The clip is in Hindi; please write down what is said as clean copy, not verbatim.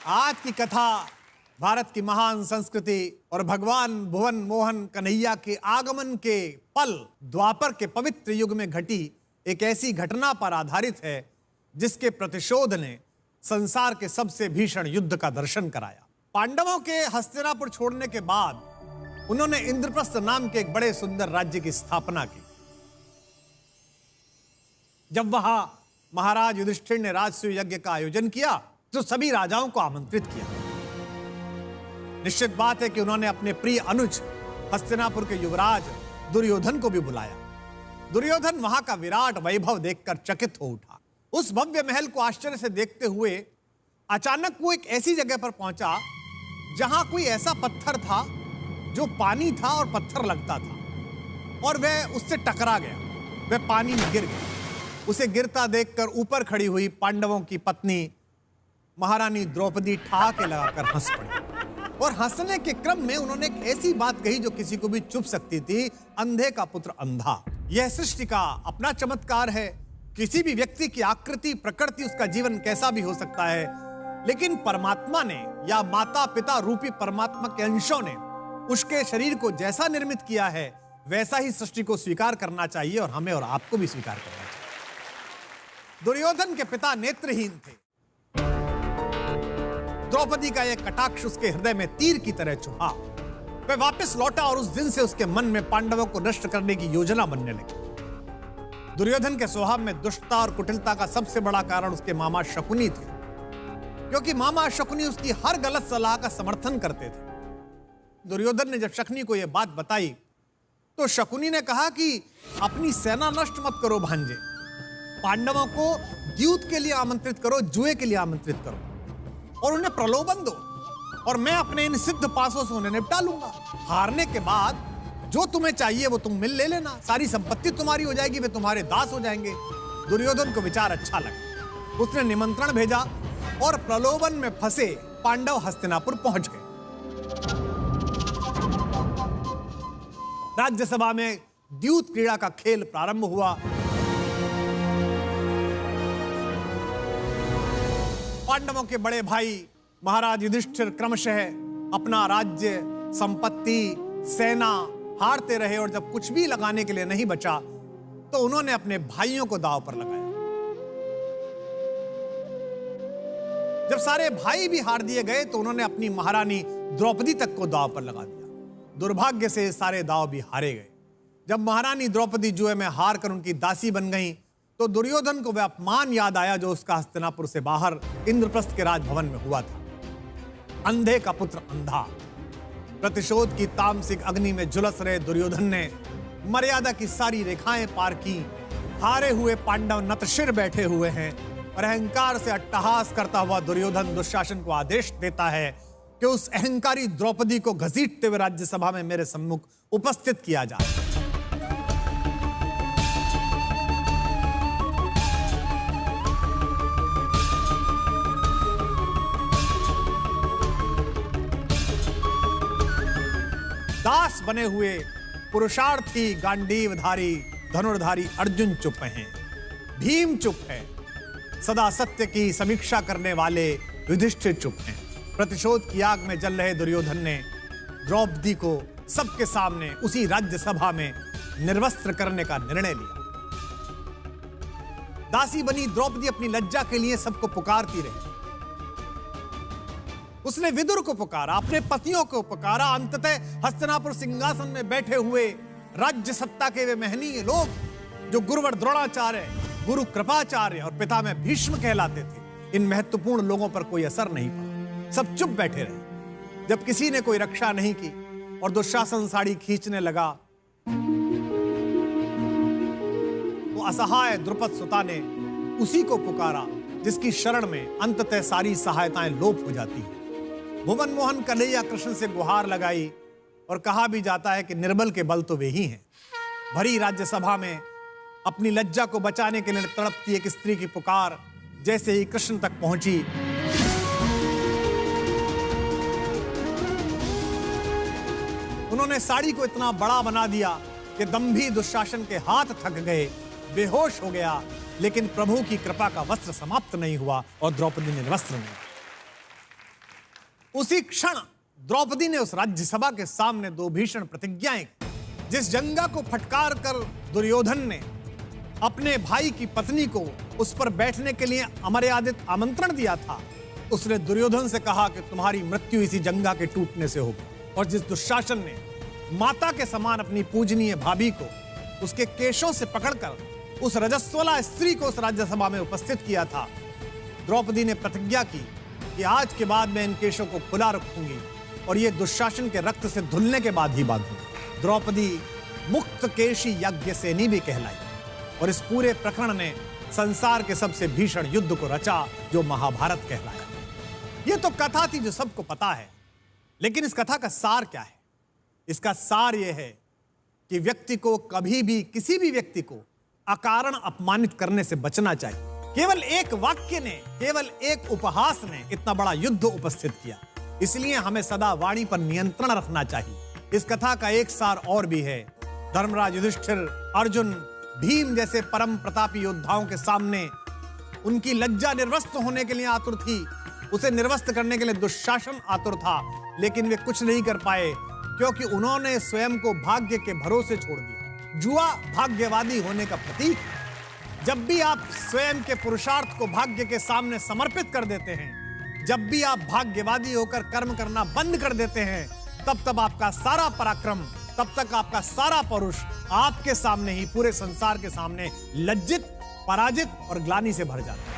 आज की कथा भारत की महान संस्कृति और भगवान भुवन मोहन कन्हैया के आगमन के पल द्वापर के पवित्र युग में घटी एक ऐसी घटना पर आधारित है जिसके प्रतिशोध ने संसार के सबसे भीषण युद्ध का दर्शन कराया। पांडवों के हस्तिनापुर छोड़ने के बाद उन्होंने इंद्रप्रस्थ नाम के एक बड़े सुंदर राज्य की स्थापना की। जब वहां महाराज युधिष्ठिर ने राजसूय यज्ञ का आयोजन किया तो सभी राजाओं को आमंत्रित किया। निश्चित बात है कि उन्होंने अपने प्रिय अनुज हस्तिनापुर के युवराज दुर्योधन को भी बुलाया। दुर्योधन वहां का विराट वैभव देखकर चकित हो उठा। उस भव्य महल को आश्चर्य से देखते हुए अचानक वो एक ऐसी जगह पर पहुंचा जहां कोई ऐसा पत्थर था जो पानी था और पत्थर लगता था, और वह उससे टकरा गया, वह पानी में गिर गया। उसे गिरता देखकर ऊपर खड़ी हुई पांडवों की पत्नी महारानी द्रौपदी ठहाके लगाकर हंस पड़ी, और हंसने के क्रम में उन्होंने एक ऐसी बात कही जो किसी को भी चुभ सकती थी। अंधे का पुत्र अंधा। यह सृष्टि का अपना चमत्कार है। किसी भी व्यक्ति की आकृति, प्रकृति, उसका जीवन कैसा भी हो सकता है, लेकिन परमात्मा ने या माता पिता रूपी परमात्मा के अंशों ने उसके शरीर को जैसा निर्मित किया है वैसा ही सृष्टि को स्वीकार करना चाहिए, और हमें और आपको भी स्वीकार करना चाहिए। दुर्योधन के पिता नेत्रहीन थे। द्रौपदी का एक कटाक्ष उसके हृदय में तीर की तरह चुभा। वह वापस लौटा और उस दिन से उसके मन में पांडवों को नष्ट करने की योजना बनने लगी। दुर्योधन के स्वभाव में दुष्टता और कुटिलता का सबसे बड़ा कारण उसके मामा शकुनी थे, क्योंकि मामा शकुनी उसकी हर गलत सलाह का समर्थन करते थे। दुर्योधन ने जब शकुनी को यह बात बताई तो शकुनी ने कहा कि अपनी सेना नष्ट मत करो भांजे, पांडवों को द्यूत के लिए आमंत्रित करो, जुए के लिए आमंत्रित करो और उन्हें प्रलोभन दो, और मैं अपने इन सिद्ध पासों से उन्हें निपटा लूंगा। हारने के बाद जो तुम्हें चाहिए वो तुम ले लेना, सारी संपत्ति तुम्हारी हो जाएगी, वे तुम्हारे दास हो जाएंगे। दुर्योधन को विचार अच्छा लगा। उसने निमंत्रण भेजा और प्रलोभन में फंसे पांडव हस्तिनापुर पहुंच गए। राज्यसभा में द्यूत क्रीड़ा का खेल प्रारंभ हुआ। पांडवों के बड़े भाई महाराज युधिष्ठिर क्रमशः अपना राज्य, संपत्ति, सेना हारते रहे, और जब कुछ भी लगाने के लिए नहीं बचा तो उन्होंने अपने भाइयों को दांव पर लगाया। जब सारे भाई भी हार दिए गए तो उन्होंने अपनी महारानी द्रौपदी तक को दांव पर लगा दिया। दुर्भाग्य से सारे दांव भी हारे गए। जब महारानी द्रौपदी जुए में हार कर उनकी दासी बन गई तो दुर्योधन को वह अपमान याद आया जो उसका हस्तिनापुर से बाहर इंद्रप्रस्थ के राजभवन में हुआ था। अंधे का पुत्र अंधा। प्रतिशोध की तामसिक अग्नि में झुलस रहे दुर्योधन ने मर्यादा की सारी रेखाएं पार की। हारे हुए पांडव नतशिर बैठे हुए हैं और अहंकार से अट्टहास करता हुआ दुर्योधन दुशासन को आदेश देता है कि उस अहंकारी द्रौपदी को घसीटते हुए राज्यसभा में मेरे सम्मुख उपस्थित किया जाए। दास बने हुए पुरुषार्थी गांडीवधारी धनुर्धारी अर्जुन चुप हैं, भीम चुप है, सदा सत्य की समीक्षा करने वाले युधिष्ठिर चुप हैं। प्रतिशोध की आग में जल रहे दुर्योधन ने द्रौपदी को सबके सामने उसी राज्यसभा में निर्वस्त्र करने का निर्णय लिया। दासी बनी द्रौपदी अपनी लज्जा के लिए सबको पुकारती रही। उसने विदुर को पुकारा, अपने पतियों को पुकारा। अंततः हस्तिनापुर सिंहासन में बैठे हुए राज्य सत्ता के वे महनीय लोग जो गुरुवर द्रोणाचार्य, गुरु कृपाचार्य और पिता में भीष्म कहलाते थे, इन महत्वपूर्ण लोगों पर कोई असर नहीं पड़ा। सब चुप बैठे रहे। जब किसी ने कोई रक्षा नहीं की और दुशासन साड़ी खींचने लगा तो असहाय द्रुपद सुता ने उसी को पुकारा जिसकी शरण में अंततः सारी सहायताएं लोप हो जाती हैं। भुवन मोहन कन्हैया कृष्ण से गुहार लगाई, और कहा भी जाता है कि निर्बल के बल तो वे ही हैं। भरी राज्यसभा में अपनी लज्जा को बचाने के लिए तड़पती एक स्त्री की पुकार जैसे ही कृष्ण तक पहुंची, उन्होंने साड़ी को इतना बड़ा बना दिया कि दंभी दुशासन के हाथ थक गए, बेहोश हो गया, लेकिन प्रभु की कृपा का वस्त्र समाप्त नहीं हुआ और द्रौपदी निर्वस्त्र नहीं। उसी क्षण द्रौपदी ने उस राज्यसभा के सामने दो भीषण प्रतिज्ञाएं की। जिस जंगा को फटकार कर दुर्योधन ने अपने भाई की पत्नी को उस पर बैठने के लिए अमर्यादित आमंत्रण दिया था, उसने दुर्योधन से कहा कि तुम्हारी मृत्यु इसी जंगा के टूटने से होगी। और जिस दुशासन ने माता के समान अपनी पूजनीय भाभी को उसके केशों से पकड़कर उस रजस्वला स्त्री को उस राज्यसभा में उपस्थित किया था, द्रौपदी ने प्रतिज्ञा की कि आज के बाद मैं इन केशों को खुला रखूंगी और ये दुशासन के रक्त से धुलने के बाद ही बांधूंगी। द्रौपदी मुक्त केशी यज्ञसेनी भी कहलाई और इस पूरे प्रकरण ने संसार के सबसे भीषण युद्ध को रचा जो महाभारत कहलाया। यह तो कथा थी जो सबको पता है, लेकिन इस कथा का सार क्या है? इसका सार यह है कि व्यक्ति को कभी भी किसी भी व्यक्ति को अकारण अपमानित करने से बचना चाहिए। केवल एक वाक्य ने, केवल एक उपहास ने इतना बड़ा युद्ध उपस्थित किया, इसलिए हमें सदा वाणी पर नियंत्रण रखना चाहिए। इस कथा का एक सार और भी है। धर्मराज, युधिष्ठिर, अर्जुन, भीम जैसे परम प्रतापी योद्धाओं के सामने उनकी लज्जा निर्वस्त होने के लिए आतुर थी, उसे निर्वस्त करने के लिए दुशासन आतुर था, लेकिन वे कुछ नहीं कर पाए क्योंकि उन्होंने स्वयं को भाग्य के भरोसे छोड़ दिया। जुआ भाग्यवादी होने का प्रतीक है। जब भी आप स्वयं के पुरुषार्थ को भाग्य के सामने समर्पित कर देते हैं, जब भी आप भाग्यवादी होकर कर्म करना बंद कर देते हैं, तब आपका सारा पराक्रम, तब तक आपका सारा पौरुष आपके सामने ही, पूरे संसार के सामने लज्जित, पराजित और ग्लानि से भर जाता है।